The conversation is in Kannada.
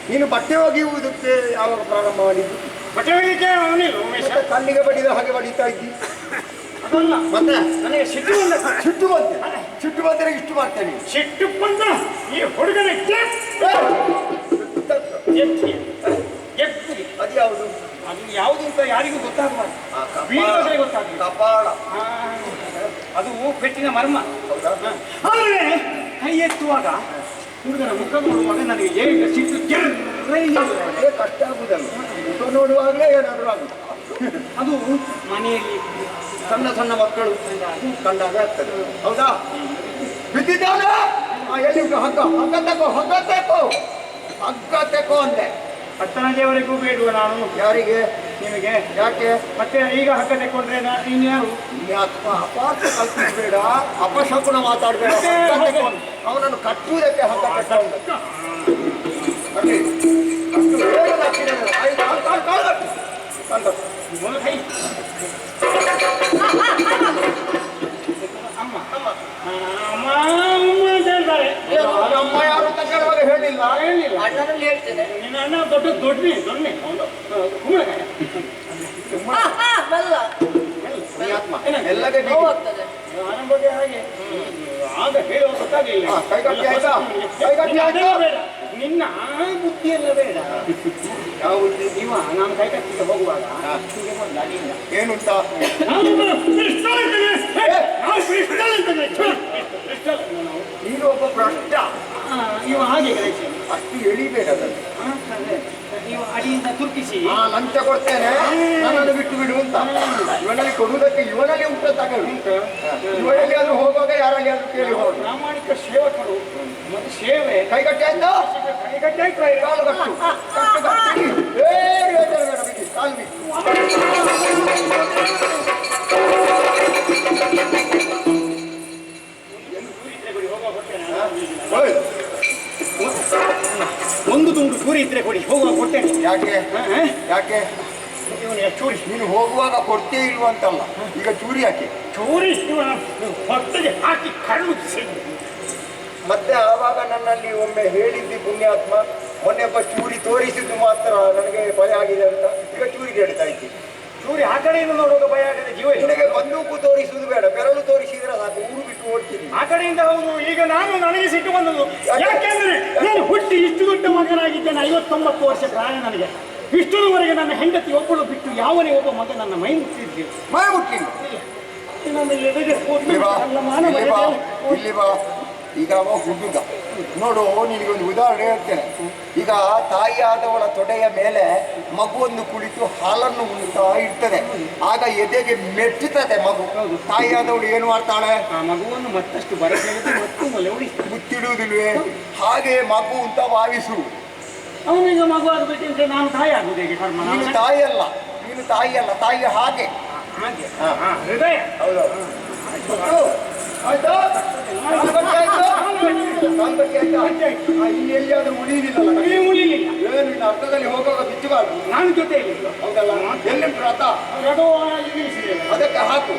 ನೀನು ಬಟ್ಟೆ ಒಗೆಯುವುದಕ್ಕೆ ಯಾವಾಗ ಪ್ರಾರಂಭ ಮಾಡಿದ್ದು? ಬಟ್ಟೆ ಒಗೆಯಕ್ಕೆ ಅವನಿಲ್ಲ ಉಮೇಶ. ಕಣ್ಣಿಗೆ ಬಡಿದ ಹಾಗೆ ಬಡಿತಾ ಇದ್ದಿ. ಅದಲ್ಲ ಮತ್ತೆ ನನಗೆ ಸಿಟ್ಟು ಬಂದ. ಸಿಟ್ಟು ಬಂದರೆ ಇಷ್ಟು ಮಾಡ್ತೇನೆ. ಸಿಟ್ಟು ಬಂದ ಈ ಹುಡುಗನ ಅದು ಯಾವುದು? ಅದು ಯಾವುದು ಅಂತ ಯಾರಿಗೂ ಗೊತ್ತಾಗಬಾರ್ದು. ಗೊತ್ತಾಗ್ತದೆ ಕಪಾಳ. ಅದು ಪೆಟ್ಟಿನ ಮರ್ಮ. ಆದರೆ ಕೈ ಎತ್ತುವಾಗ ಹುಡುಗನ ಮುಖ ನೋಡುವಾಗ ನನಗೆ ಏನು ಸಿಟ್ಟು ಕಷ್ಟ ಆಗುದಲ್ಲ. ಮುಖ ನೋಡುವಾಗಲೇ ಏನಾದರೂ ಆಗುದು. ಅದು ಮನೆಯಲ್ಲಿ ಸಣ್ಣ ಸಣ್ಣ ಮಕ್ಕಳು ಕಂಡಾಗ ಆಗ್ತದೆ. ಹೌದಾ? ಬಿದ್ದಿದ್ದಾನ ಎಲ್ಲಿ ಹಗ್ಗ ಹಗ್ಗ ತಗೋ ಹಗ್ಗ ತಗೋ ಹಗ್ಗ ತಗೋ ಅಂದೆ. ಅತ್ತನ ದೇವರಿಗೂ ಬೇಡುವ ನಾನು. ಯಾರಿಗೆ? ನಿಮಗೆ. ಯಾಕೆ? ಮತ್ತೆ ಈಗ ಹಗ್ಗ ತೆಕ್ಕೊಂಡ್ರೆ ಇನ್ಯಾರು? ಅಪಾರ್ಥ ಕಲ್ಪಿಸಬೇಡ, ಅಪಶಕುನ ಮಾತಾಡಬೇಡ. ಅವನನ್ನು ಕಟ್ಟುವುದಕ್ಕೆ ಹಗ್ಗ ತಗೊಂಡು ಅಮ್ಮ ಯಾರು ಅಂತ ಕೇಳುವಾಗ ಹೇಳಿಲ್ಲ. ನಿನ್ನ ಅಣ್ಣ ದೊಡ್ಡನೆ ಎಲ್ಲಗೆ ನನ್ನ ಬಗ್ಗೆ ಹಾಗೆ ಆಗ ಹೇಳುವ ಗೊತ್ತಾಗಲಿಲ್ಲ. ಕೈಗಟ್ಟಿ ಆಯ್ತಾ? ಕೈಗಟ್ಟಿ ಆಯ್ತಾ? ನಿನ್ನ ಬುದ್ಧಿ ಎಲ್ಲ ಬೇಡ. ಯಾವ ಬುದ್ಧಿ? ನೀವು ನಾನು ಕೈಗಟ್ಟಿಗೆ ಹೋಗುವಾಗ ಏನುಂಟ? ನೀನು ಒಬ್ಬ ಭ್ರಷ್ಟ. ಇವ ಹಾಗೆ ಅಷ್ಟು ಎಳಿಬೇಡ. ನೀವು ಅಡಿಯಿಂದ ತುರ್ಕಿಸಿ ಲಂಚ ಕೊಡ್ತೇನೆ, ನನ್ನನ್ನು ಬಿಟ್ಟು ಬಿಡು ಅಂತ. ಇವನಲ್ಲಿ ಕೊಡುವುದಕ್ಕೆ ಇವನಲ್ಲಿ ಉಂಟ ತಗೊಳ್ಳಿ. ಇವರಲ್ಲಿ ಆದ್ರೂ ಹೋಗುವಾಗ ಯಾರಲ್ಲಿ ಆದ್ರೂ ಕೇಳಿ ಹೋಗಿ. ಪ್ರಾಮಾಣಿಕ ಸೇವಕರು ಮತ್ತು ಸೇವೆ. ಕೈಗಟ್ಟಿ ಆಯ್ತಾ? ಕೈಗಟ್ಟಿ ಆಯ್ತು. ಕಾಲು ಕಟ್ಟು ಕಟ್ಟು ಕಟ್ಟಿ ಬೇಡ ಬಿಡಿ ಕಾಲು ಬಿಟ್ಟು. ಒಂದು ತುಂಡು ಚೂರಿ ಇದ್ರೆ ಕೊಡಿ, ಹೋಗುವಾಗ ಕೊಡ್ತೇನೆ. ಯಾಕೆ ಯಾಕೆ? ಚೂರಿ ನೀನು ಹೋಗುವಾಗ ಕೊಡ್ತೇ ಇಲ್ವಂತಲ್ಲ, ಈಗ ಚೂರಿ ಯಾಕೆ? ಚೂರಿ ಹೊತ್ತಿಗೆ ಹಾಕಿ ಕಣ್ಣು ಮತ್ತೆ ಆವಾಗ ನನ್ನಲ್ಲಿ ಒಮ್ಮೆ ಹೇಳಿದ್ದಿ ಪುಣ್ಯಾತ್ಮ, ಮೊನ್ನೆಬ್ಬ ಚೂರಿ ತೋರಿಸಿದ್ದು ಮಾತ್ರ ನನಗೆ ಭಯ ಆಗಿದೆ ಅಂತ. ಈಗ ಚೂರಿ ಹೇಳ್ತಾ ಇದ್ದಿ. ಚೂರಿ ಆ ಕಡೆಯಿಂದ ನೋಡುವಾಗ ಭಯ ಆಗಿದೆ. ಜೀವ ನಿನಗೆ ಬಂದೂಕು ತೋರಿಸುವುದು ಬೇಡ, ಬೆರಳು ತೋರಿಸಿದ್ರೆ ಸಾಕು, ಊರು ಬಿಟ್ಟು ಓಡ್ತೀನಿ. ಆ ಕಡೆಯಿಂದ ಹೌದು. ಈಗ ನನಗೆ ಸಿಟ್ಟು ಬಂದದ್ದು ಯಾಕೆಂದ್ರೆ ನಾನು ಹುಟ್ಟಿ ಇಷ್ಟು ದೊಡ್ಡ ಮಗನಾಗಿದ್ದೇನೆ. 59 ವರ್ಷ ಪ್ರಾಯ ನನಗೆ. ಇಷ್ಟರವರೆಗೆ ನನ್ನ ಹೆಂಡತಿ ಒಬ್ಬಳು ಬಿಟ್ಟು ಯಾವನೇ ಒಬ್ಬ ಮಗ ನನ್ನ ಮೈ ಮುಟ್ಟಿದ್ದೆ. ಮೈ ಮುಟ್ಟಿಲ್ಲ. ಇಲ್ಲಿ ಬಾ. ಈಗ ಅವ ಹುಡುಗ ನೋಡು, ನಿನಗೊಂದು ಉದಾಹರಣೆ ಹೇಳ್ತೇನೆ. ಈಗ ತಾಯಿಯಾದವಳ ತೊಡೆಯ ಮೇಲೆ ಮಗುವನ್ನು ಕುಳಿತು ಹಾಲನ್ನು ಉಣ್ತಾ ಇರ್ತದೆ. ಆಗ ಎದೆಗೆ ಮೆಚ್ಚುತ್ತದೆ ಮಗು. ತಾಯಿಯಾದವಳು ಏನು ಮಾಡ್ತಾಳೆ? ಆ ಮಗುವನ್ನು ಮತ್ತಷ್ಟು ಬರಬೇಕು ಮತ್ತು ಮುತ್ತಿಡುವುದಿಲ್ವೇ? ಹಾಗೆ ಮಗು ಅಂತ ಭಾವಿಸು. ಅವನಿಗೆ ಮಗು ಆಗಬೇಕಂದ್ರೆ ನಾನು ತಾಯಿ ಆಗುದು ಹೇಗೆ? ಕರ್ಮ. ನೀನು ತಾಯಿಯಲ್ಲ, ತಾಯಿ ಹಾಗೆ ಹೃದಯ. ಹೌದೌದು. ಆಯ್ತಾ? ಇಲ್ಲಿ ಎಲ್ಲಿಯಾದ್ರೂ ಉಳಿಯುವುದಿಲ್ಲ. ಉಳಿಲಿಲ್ಲ. ಏನು ಇನ್ನು ಅರ್ಥದಲ್ಲಿ ಹೋಗುವಾಗ ಬಿಚ್ಚಬಾರ್ದು. ನಾನು ಜೊತೆ ಹೌದಲ್ಲ? ಎಲ್ಲಿಂಟು ರಥ? ಅದಕ್ಕೆ ಹಾಕು.